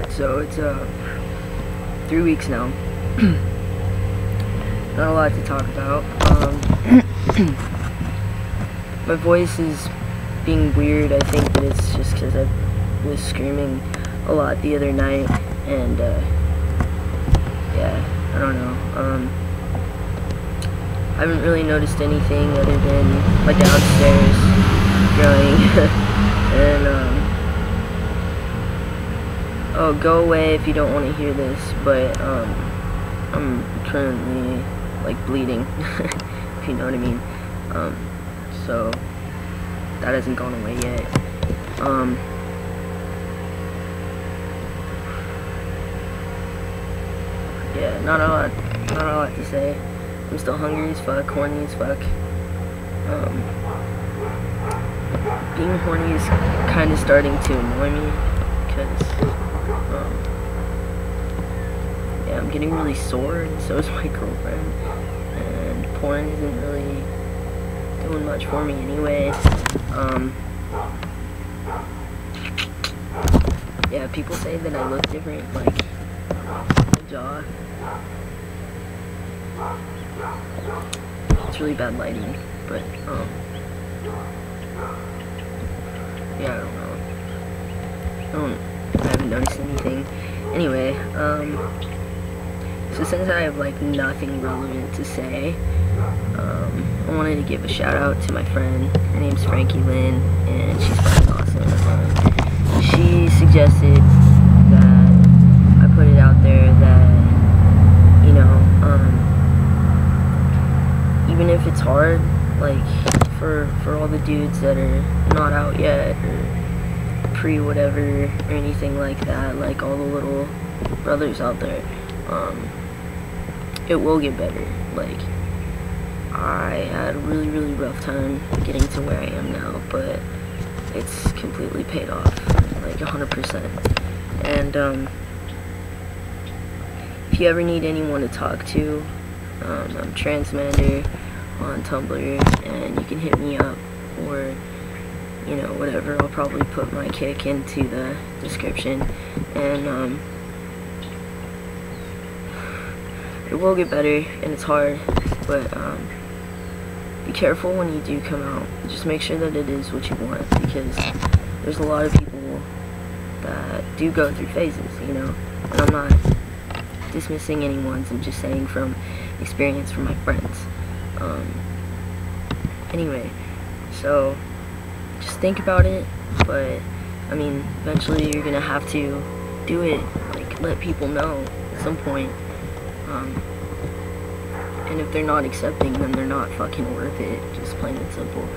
So it's 3 weeks now. Not a lot to talk about. My voice is being weird. I think that it's just because I was screaming a lot the other night, and yeah, I don't know. I haven't really noticed anything other than my downstairs growing. And oh, go away if you don't want to hear this, but I'm currently like bleeding, if you know what I mean. So that hasn't gone away yet. Yeah, not a lot to say. I'm still hungry as fuck, horny as fuck. Being horny is kind of starting to annoy me, because yeah, I'm getting really sore, and so is my girlfriend, and porn isn't really doing much for me anyway. Yeah, people say that I look different, like my jaw. It's really bad lighting, but yeah, I haven't noticed anything. Anyway, so since I have like nothing relevant to say, I wanted to give a shout out to my friend. Her name's Frankie Lynn, and she's fucking awesome. She suggested that I put it out there that, you know, even if it's hard, like for all the dudes that are not out yet, or pre-whatever, or anything like that, like all the little brothers out there, it will get better. Like, I had a really rough time getting to where I am now, but it's completely paid off, like 100%. And if you ever need anyone to talk to, I'm Transmander on Tumblr, and you can hit me up, or you know, whatever. I'll probably put my kick into the description, and it will get better, and it's hard, but be careful when you do come out. Just make sure that it is what you want, because there's a lot of people that do go through phases, you know, and I'm not dismissing anyone's, I'm just saying from experience from my friends. Anyway, so just think about it, but I mean, eventually you're gonna have to do it, like let people know at some point, and if they're not accepting, then they're not fucking worth it, just plain and simple.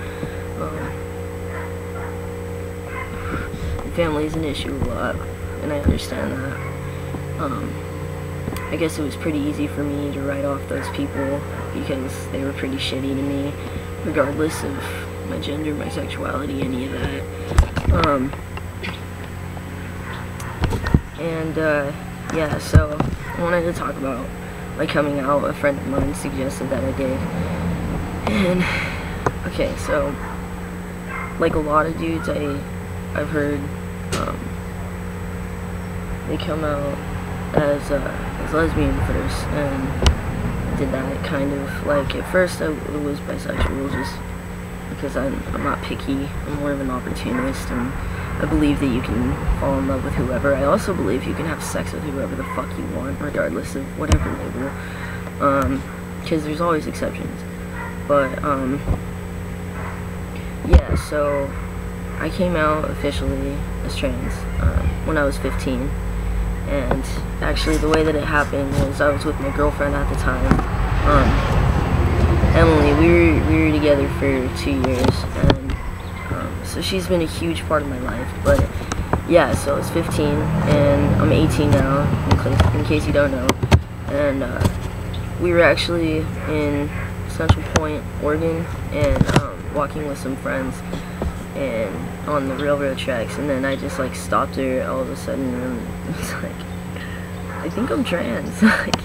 Family is an issue a lot, and I understand that. I guess it was pretty easy for me to write off those people because they were pretty shitty to me, regardless of my gender, my sexuality, any of that. Yeah, so I wanted to talk about my coming out. A friend of mine suggested that I did. And okay, so like a lot of dudes I've heard, they come out as lesbian first, and I did that kind of, like, at first it was bisexual, just because I'm not picky. I'm more of an opportunist, and I believe that you can fall in love with whoever. I also believe you can have sex with whoever the fuck you want, regardless of whatever label, because there's always exceptions. But yeah, so I came out officially as trans when I was 15, and actually the way that it happened was I was with my girlfriend at the time, Emily. We were together for 2 years, and so she's been a huge part of my life. But yeah, so I was 15, and I'm 18 now, in case you don't know, and we were actually in Central Point, Oregon, and walking with some friends, and on the railroad tracks, and then I just like stopped her all of a sudden, and it was like, I think I'm trans, like,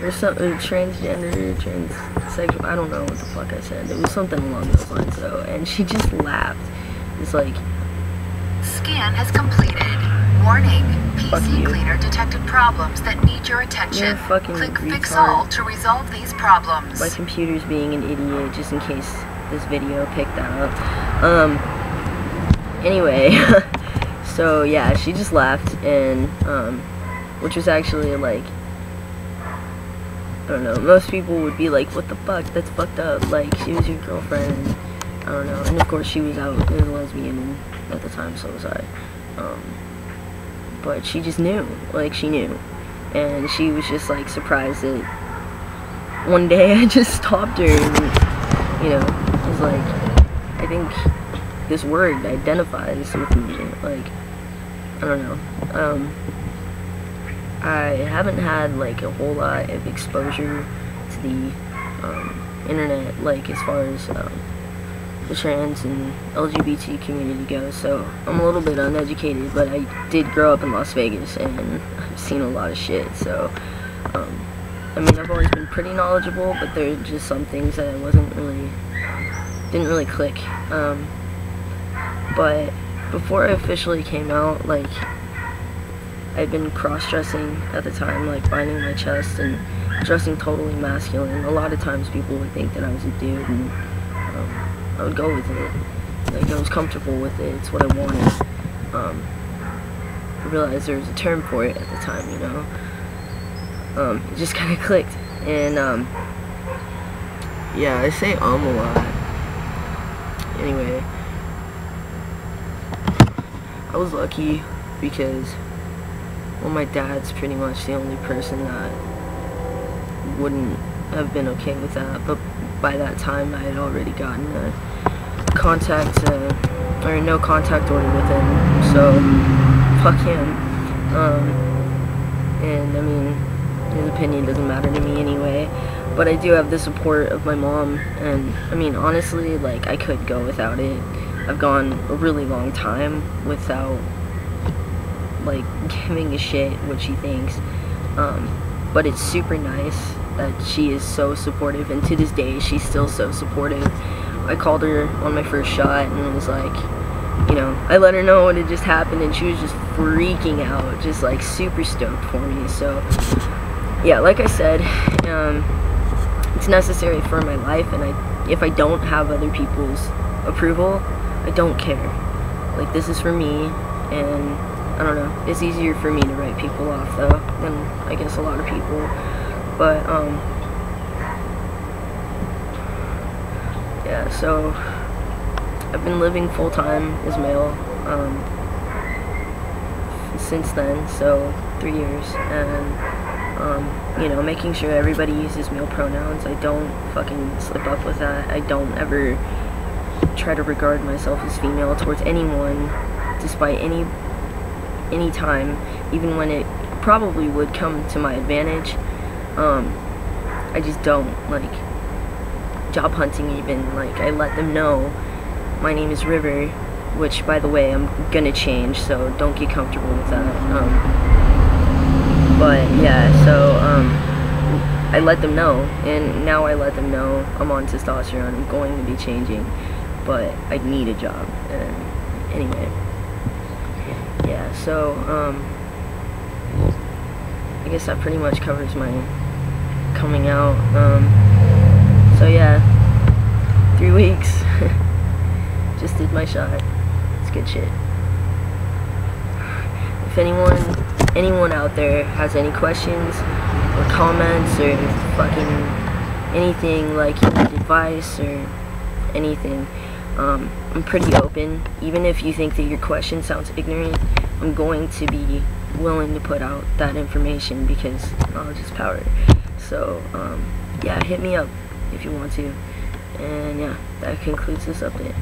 or something, transgender, transsexual, I don't know what the fuck I said. It was something along those lines though, and she just laughed. It's like, scan has completed. Warning, Fuck PC you. Cleaner detected problems that need your attention. You're a fucking Click Fix retard. All to resolve these problems. My computer's being an idiot, just in case this video picked that up. Anyway, so yeah, she just left, and, which was actually, like, I don't know, most people would be like, what the fuck, that's fucked up, like, she was your girlfriend, I don't know, and of course she was out as a lesbian at the time, so was I, but she just knew, like, she knew, and she was just, like, surprised that one day I just stopped her, and, you know, was like, I think this word identifies with me, like, I don't know, I haven't had, like, a whole lot of exposure to the, internet, like, as far as, the trans and LGBT community goes, so I'm a little bit uneducated, but I did grow up in Las Vegas, and I've seen a lot of shit, so, I mean, I've always been pretty knowledgeable, but there are just some things that I didn't really click, but before I officially came out, like, I'd been cross-dressing at the time, like, binding my chest and dressing totally masculine. A lot of times people would think that I was a dude, and I would go with it. Like, I was comfortable with it. It's what I wanted. I realized there was a term for it at the time, you know. It just kind of clicked. And, yeah, I say a lot. Anyway, I was lucky because, well, my dad's pretty much the only person that wouldn't have been okay with that, but by that time I had already gotten a no contact order with him, so fuck him. And I mean, his opinion doesn't matter to me anyway, but I do have the support of my mom, and I mean, honestly, like, I could go without it. I've gone a really long time without, like, giving a shit what she thinks, but it's super nice that she is so supportive, and to this day she's still so supportive. I called her on my first shot and was like, you know, I let her know what had just happened, and she was just freaking out, just like super stoked for me. So yeah, like I said, it's necessary for my life, and if I don't have other people's approval, I don't care. Like, this is for me, and I don't know, it's easier for me to write people off though than I guess a lot of people, but yeah, so I've been living full-time as male since then, so 3 years, and you know, making sure everybody uses male pronouns. I don't fucking slip up with that. I don't ever try to regard myself as female towards anyone, despite any time, even when it probably would come to my advantage. I just don't, like, job hunting even, like, I let them know my name is River, which, by the way, I'm gonna change, so don't get comfortable with that. But yeah, so I let them know, and now I let them know I'm on testosterone. I'm going to be changing, but I need a job. And anyway, yeah, so I guess that pretty much covers my coming out. So yeah, 3 weeks. Just did my shot. It's good shit. If anyone out there has any questions or comments or fucking anything, like you need advice or anything, I'm pretty open. Even if you think that your question sounds ignorant, I'm going to be willing to put out that information because knowledge is power. So yeah, hit me up if you want to. And yeah, that concludes this update.